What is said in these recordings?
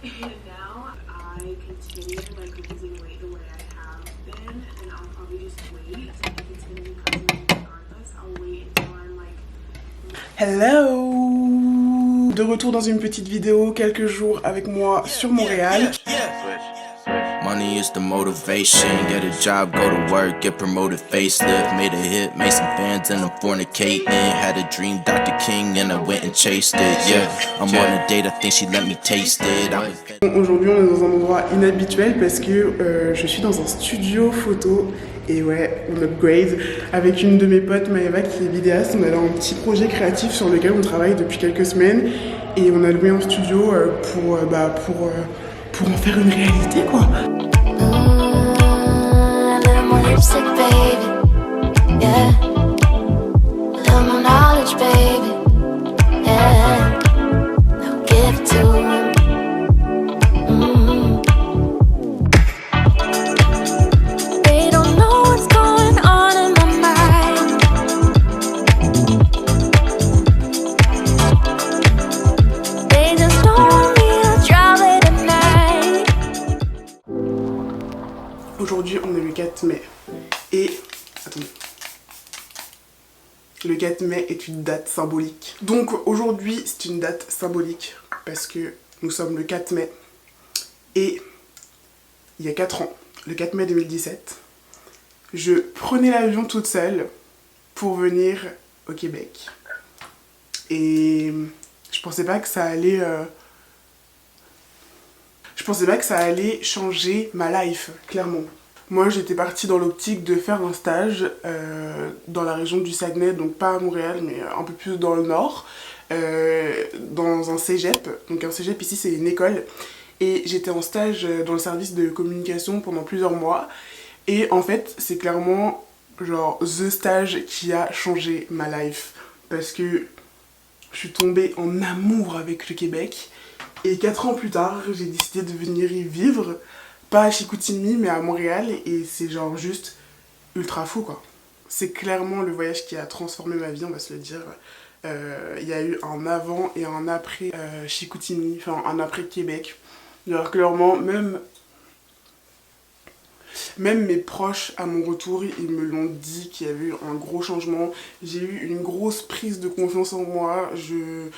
And now I continue like losing weight the way I have been, and I'll probably just wait. So I think it's gonna be coming regardless. I'll wait until I'm like. Hello! De retour dans une petite vidéo, quelques jours avec moi sur Montréal. Money is the motivation, get a job, go to work, get promoted, facelift, made a hit, made some fans and I'm fornicating, had a dream, Dr. King, and I went and chased it, yeah, I'm on a date, I think she let me taste it. Aujourd'hui on est dans un endroit inhabituel parce que je suis dans un studio photo et ouais, on upgrade avec une de mes potes, Maëva, qui est vidéaste. On a un petit projet créatif sur lequel on travaille depuis quelques semaines et on a loué un studio pour en faire une réalité, quoi. Aujourd'hui, on est le 4 mai et... Attendez. Le 4 mai est une date symbolique. Donc aujourd'hui, c'est une date symbolique parce que nous sommes le 4 mai et il y a 4 ans, le 4 mai 2017, je prenais l'avion toute seule pour venir au Québec. Et je pensais pas que ça allait... Je pensais pas que ça allait changer ma life, clairement. Moi, j'étais partie dans l'optique de faire un stage dans la région du Saguenay, donc pas à Montréal, mais un peu plus dans le nord, dans un cégep. Donc un cégep ici, c'est une école. Et j'étais en stage dans le service de communication pendant plusieurs mois. Et en fait, c'est clairement genre the stage qui a changé ma life. Parce que je suis tombée en amour avec le Québec. Et 4 ans plus tard, j'ai décidé de venir y vivre, pas à Chicoutimi, mais à Montréal, et c'est genre juste ultra fou, quoi. C'est clairement le voyage qui a transformé ma vie, on va se le dire. Il y a eu un avant et un après Chicoutimi, enfin un après Québec. Genre clairement, même mes proches à mon retour, ils me l'ont dit qu'il y avait eu un gros changement. J'ai eu une grosse prise de confiance en moi. Je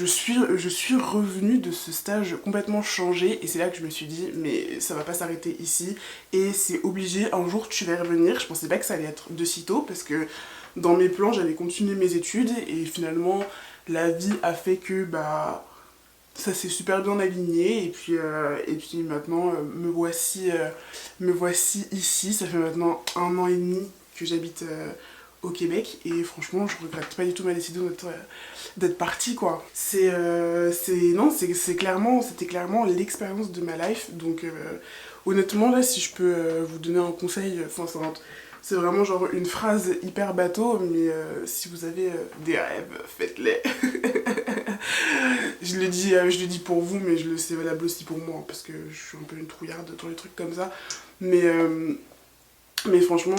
suis revenue de ce stage complètement changée et c'est là que je me suis dit mais ça va pas s'arrêter ici et c'est obligé, un jour tu vas revenir. Je pensais pas que ça allait être de sitôt parce que dans mes plans j'allais continuer mes études et finalement la vie a fait que bah ça s'est super bien aligné et puis maintenant me voici ici. Ça fait maintenant 1 an et demi que j'habite au Québec et franchement je regrette pas du tout ma décision d'être partie, quoi. C'était clairement l'expérience de ma life. Donc honnêtement là, si je peux vous donner un conseil, c'est vraiment genre une phrase hyper bateau, mais si vous avez des rêves, faites-les. je le dis pour vous, mais c'est valable aussi pour moi parce que je suis un peu une trouillarde dans les trucs comme ça, mais franchement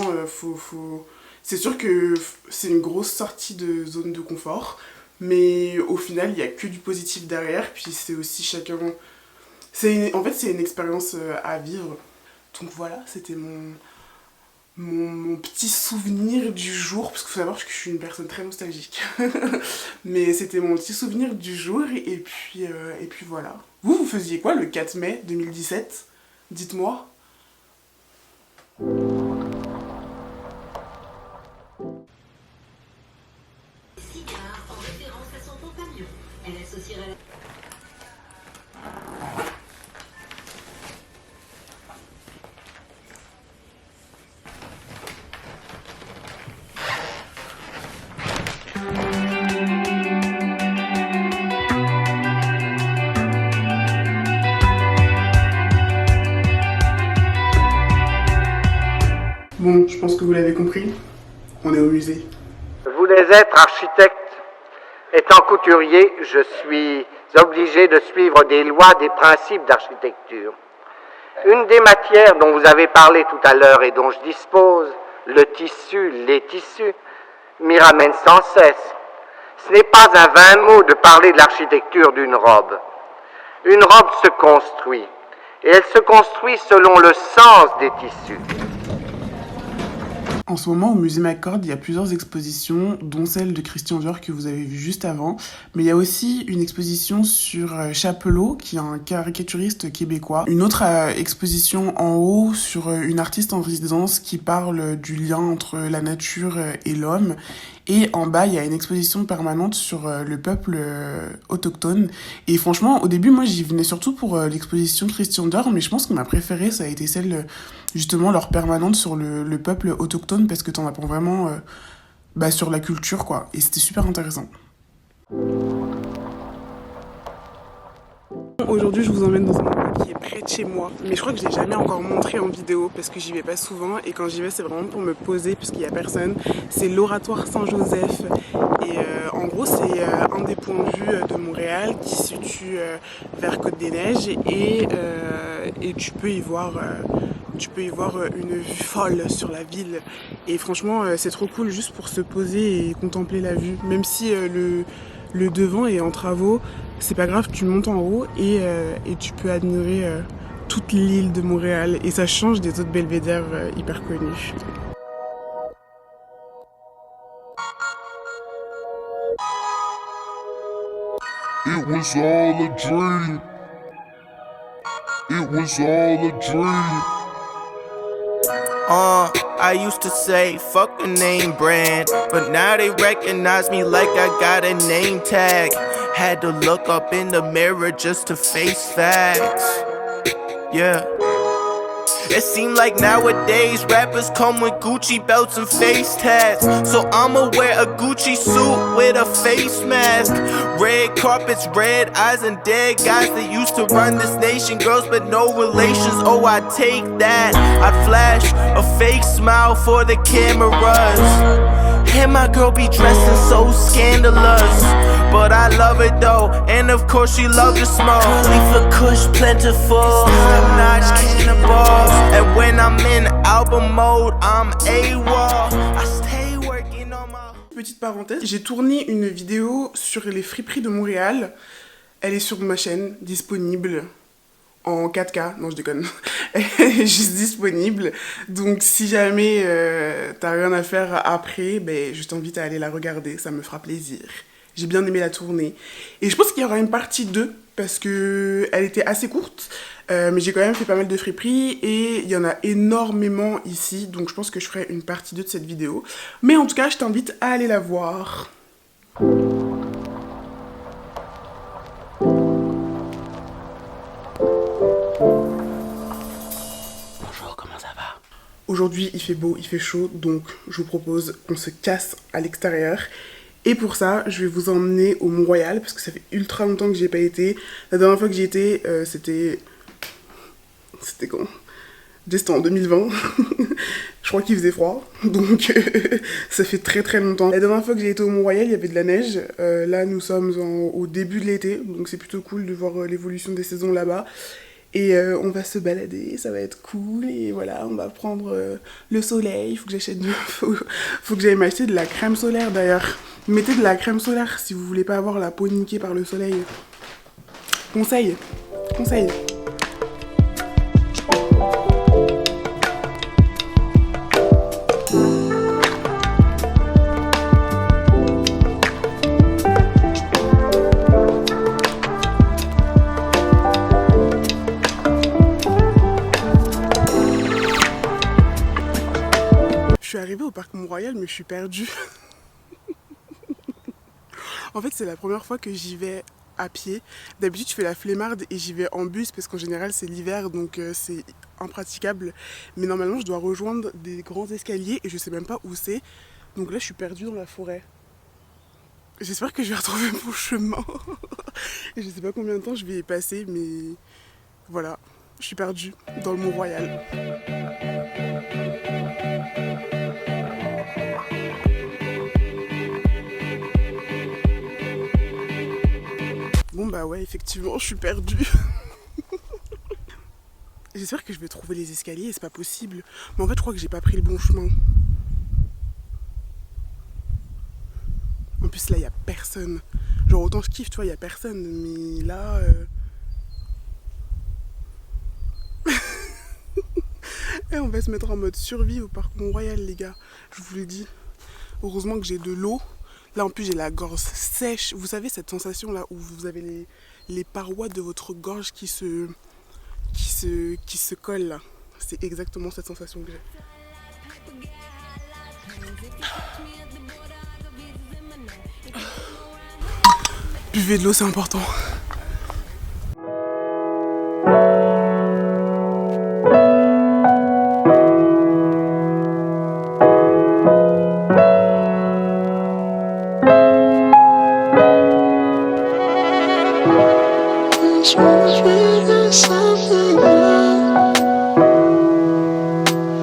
c'est sûr que c'est une grosse sortie de zone de confort, mais au final, il n'y a que du positif derrière. Puis c'est aussi chacun... En fait, c'est une expérience à vivre. Donc voilà, c'était mon petit souvenir du jour. Parce qu'il faut savoir que je suis une personne très nostalgique. Mais c'était mon petit souvenir du jour. Et puis voilà. Vous faisiez quoi le 4 mai 2017 ? Dites-moi. Bon, je pense que vous l'avez compris, on est au musée. Je voulais être architecte. Étant couturier, je suis obligé de suivre des lois, des principes d'architecture. Une des matières dont vous avez parlé tout à l'heure et dont je dispose, le tissu, les tissus, m'y ramène sans cesse. Ce n'est pas un vain mot de parler de l'architecture d'une robe. Une robe se construit, et elle se construit selon le sens des tissus. En ce moment, au musée McCord, il y a plusieurs expositions, dont celle de Christian Dior que vous avez vue juste avant. Mais il y a aussi une exposition sur Chapelot, qui est un caricaturiste québécois. Une autre exposition en haut sur une artiste en résidence qui parle du lien entre la nature et l'homme. Et en bas, il y a une exposition permanente sur le peuple autochtone. Et franchement, au début, moi, j'y venais surtout pour l'exposition Christian Dior, mais je pense que ma préférée, ça a été celle, justement, leur permanente sur le peuple autochtone, parce que t'en apprends vraiment sur la culture, quoi. Et c'était super intéressant. Aujourd'hui, je vous emmène dans un endroit qui est près de chez moi, mais je crois que je l'ai jamais encore montré en vidéo parce que j'y vais pas souvent, et quand j'y vais, c'est vraiment pour me poser parce qu'il y a personne. C'est l'Oratoire Saint-Joseph, et en gros, c'est un des points de vue de Montréal qui se situe vers Côte-des-Neiges, et tu peux y voir une vue folle sur la ville. Et franchement, c'est trop cool juste pour se poser et contempler la vue, même si le devant est en travaux. C'est pas grave, tu montes en haut et tu peux admirer toute l'île de Montréal, et ça change des autres belvédères hyper connus. It was all a dream. It was all a dream. I used to say, fuck a name brand, but now they recognize me like I got a name tag. Had to look up in the mirror just to face facts. Yeah. It seemed like nowadays rappers come with Gucci belts and face tats. So I'ma wear a Gucci suit with a face mask. Red carpets, red eyes, and dead guys that used to run this nation. Girls but no relations, oh I'd take that. I'd flash a fake smile for the cameras. And my girl be dressing so scandalous, but I love it though, and of course she loves to smoke. Khalifa Kush plentiful, top-notch cannibals. And when I'm in album mode, I'm AWOL. I stay working on my... Petite parenthèse, j'ai tourné une vidéo sur les friperies de Montréal. Elle est sur ma chaîne, disponible en 4K, non je déconne, elle est juste disponible, donc si jamais t'as rien à faire après, je t'invite à aller la regarder, ça me fera plaisir. J'ai bien aimé la tournée, et je pense qu'il y aura une partie 2, parce que elle était assez courte, mais j'ai quand même fait pas mal de friperies, et il y en a énormément ici, donc je pense que je ferai une partie 2 de cette vidéo, mais en tout cas je t'invite à aller la voir. Aujourd'hui, il fait beau, il fait chaud, donc je vous propose qu'on se casse à l'extérieur. Et pour ça, je vais vous emmener au Mont-Royal, parce que ça fait ultra longtemps que j'y ai pas été. La dernière fois que j'y étais, c'était quand? C'était en 2020. Je crois qu'il faisait froid, donc ça fait très très longtemps. La dernière fois que j'ai été au Mont-Royal, il y avait de la neige. Là, nous sommes au début de l'été, donc c'est plutôt cool de voir l'évolution des saisons là-bas. Et on va se balader, ça va être cool, et voilà, on va prendre le soleil. Faut que j'aille m'acheter de la crème solaire d'ailleurs. Mettez de la crème solaire si vous voulez pas avoir la peau niquée par le soleil. Conseil. Je suis arrivée au parc Mont-Royal, mais je suis perdue. En fait, c'est la première fois que j'y vais à pied. D'habitude, je fais la flemmarde et j'y vais en bus parce qu'en général, c'est l'hiver, donc c'est impraticable. Mais normalement, je dois rejoindre des grands escaliers et je sais même pas où c'est. Donc là, je suis perdue dans la forêt. J'espère que je vais retrouver mon chemin. Et je sais pas combien de temps je vais y passer, mais voilà, je suis perdue dans le Mont-Royal. Bon bah ouais, effectivement, je suis perdue. J'espère que je vais trouver les escaliers, c'est pas possible. Mais en fait, je crois que j'ai pas pris le bon chemin. En plus, là, il y a personne. Genre, autant je kiffe, tu vois, il y a personne. Mais là, Après, on va se mettre en mode survie au parc Mont-Royal, les gars. Je vous le dis. Heureusement que j'ai de l'eau. Là, en plus, j'ai la gorge sèche. Vous savez, cette sensation-là où vous avez les parois de votre gorge qui se collent, là. C'est exactement cette sensation que j'ai. Buvez de l'eau, c'est important.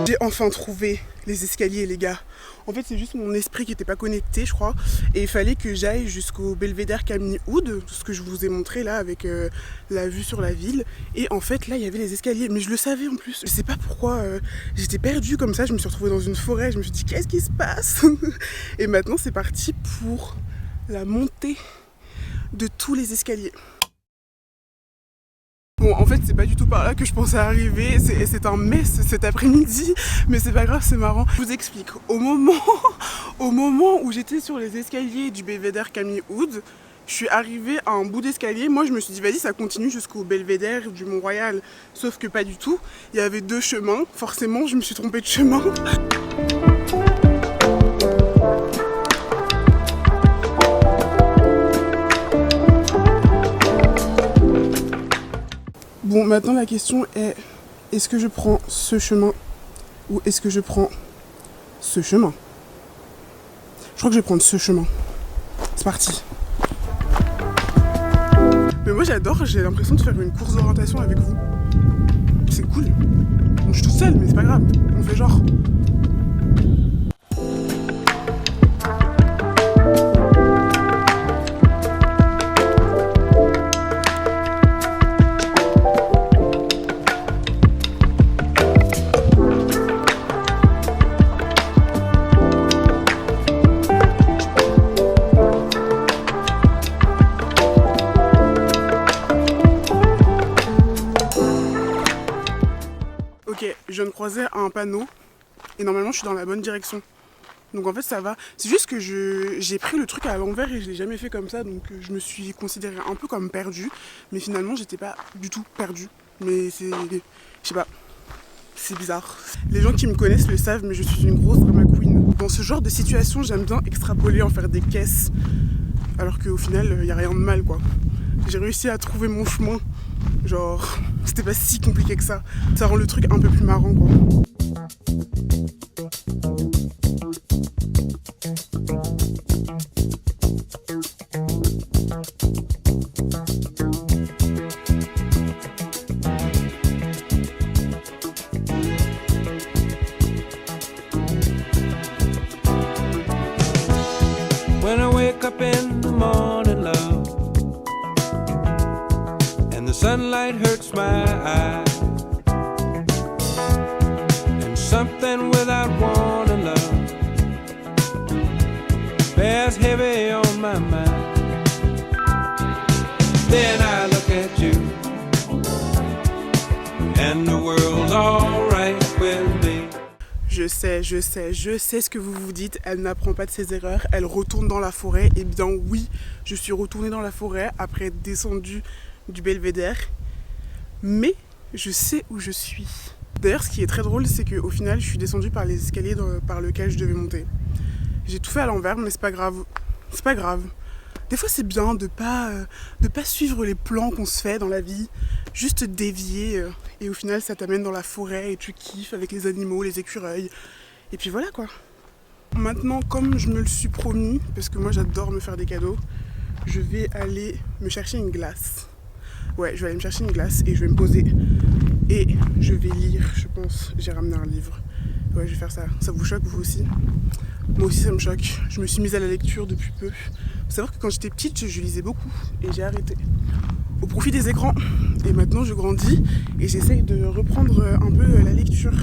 J'ai enfin trouvé les escaliers, les gars. En fait, c'est juste mon esprit qui n'était pas connecté, je crois. Et il fallait que j'aille jusqu'au belvédère Camille Oud, ce que je vous ai montré là avec la vue sur la ville. Et en fait, là, il y avait les escaliers. Mais je le savais en plus. Je sais pas pourquoi. J'étais perdue comme ça. Je me suis retrouvée dans une forêt. Je me suis dit, qu'est-ce qui se passe? Et maintenant, c'est parti pour la montée de tous les escaliers. Bon, en fait, c'est pas du tout par là que je pensais arriver, c'est un mess cet après-midi, mais c'est pas grave, c'est marrant. Je vous explique, au moment où j'étais sur les escaliers du belvédère Camille Oud, je suis arrivée à un bout d'escalier, moi je me suis dit vas-y ça continue jusqu'au belvédère du Mont-Royal, sauf que pas du tout, il y avait 2 chemins, forcément je me suis trompée de chemin. Bon, maintenant la question est, est-ce que je prends ce chemin ou est-ce que je prends ce chemin? Je crois que je vais prendre ce chemin. C'est parti. Mais moi j'adore, j'ai l'impression de faire une course d'orientation avec vous. C'est cool. Bon, je suis toute seule, mais c'est pas grave. On fait genre. Ok, je viens de croiser un panneau et normalement je suis dans la bonne direction. Donc en fait ça va. C'est juste que j'ai pris le truc à l'envers et je l'ai jamais fait comme ça, donc je me suis considérée un peu comme perdue. Mais finalement j'étais pas du tout perdue. Mais c'est... je sais pas. C'est bizarre. Les gens qui me connaissent le savent, mais je suis une grosse drama queen. Dans ce genre de situation, j'aime bien extrapoler, en faire des caisses. Alors qu'au final, il n'y a rien de mal, quoi. J'ai réussi à trouver mon chemin. Genre, c'était pas si compliqué que ça. Ça rend le truc un peu plus marrant, quoi. When I wake up in the morning, love, and the sunlight hurts my eyes, and something without warning, love, bears heavy on my mind. Then I look at you, and the world's alright with me. Je sais ce que vous vous dites, elle n'apprend pas de ses erreurs, elle retourne dans la forêt. Eh bien oui, je suis retournée dans la forêt après être descendue du belvédère, mais je sais où je suis. D'ailleurs, ce qui est très drôle, c'est qu'au final, je suis descendue par les escaliers par lesquels je devais monter. J'ai tout fait à l'envers, mais c'est pas grave. C'est pas grave. Des fois, c'est bien de pas suivre les plans qu'on se fait dans la vie, juste dévier, et au final, ça t'amène dans la forêt et tu kiffes avec les animaux, les écureuils, et puis voilà quoi. Maintenant, comme je me le suis promis, parce que moi j'adore me faire des cadeaux, je vais aller me chercher une glace. Ouais, je vais aller me chercher une glace et je vais me poser et je vais lire, je pense. J'ai ramené un livre. Ouais, je vais faire ça. Ça vous choque, vous aussi? Moi aussi, ça me choque. Je me suis mise à la lecture depuis peu. Faut savoir que quand j'étais petite, je lisais beaucoup et j'ai arrêté au profit des écrans. Et maintenant, je grandis et j'essaye de reprendre un peu la lecture.